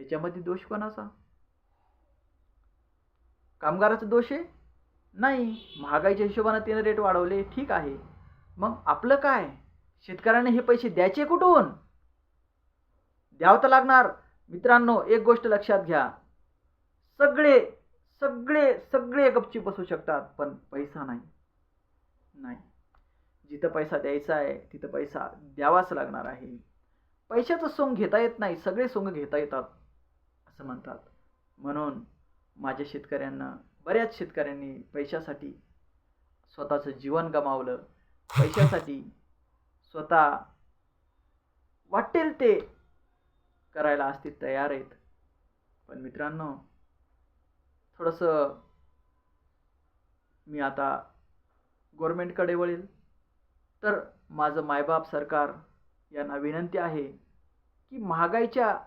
याच्यामध्ये दोष कोणाचा? कामगाराचा दोष आहे? नाही. महागाईच्या हिशोबाने त्याने रेट वाढवले, ठीक आहे. मग आपलं काय? शेतकऱ्यांना हे पैसे द्यायचे कुठून? द्यावं तर लागणार. मित्रांनो, एक गोष्ट लक्षात घ्या, सगळे सगळे सगळे गपचूप बसू शकतात, पण पैसा नाही. नाही, जिथं पैसा द्यायचा आहे तिथं पैसा द्यावाच लागणार आहे. पैशाचं सोंग घेता येत नाही, सगळे सोंग घेता येतात असं म्हणतात. म्हणून माझ्या शेतकऱ्यांना, बऱ्याच शेतकऱ्यांनी पैशासाठी स्वतःचं जीवन गमावलं, पैशासाठी स्वतः वाटेल ते करायला आज ते तयार आहेत. पण मित्रांनो, थोडंसं मी आता गव्हर्नमेंटकडे वळेल. तर माझं मायबाप सरकार यांना विनंती आहे की महागाईच्या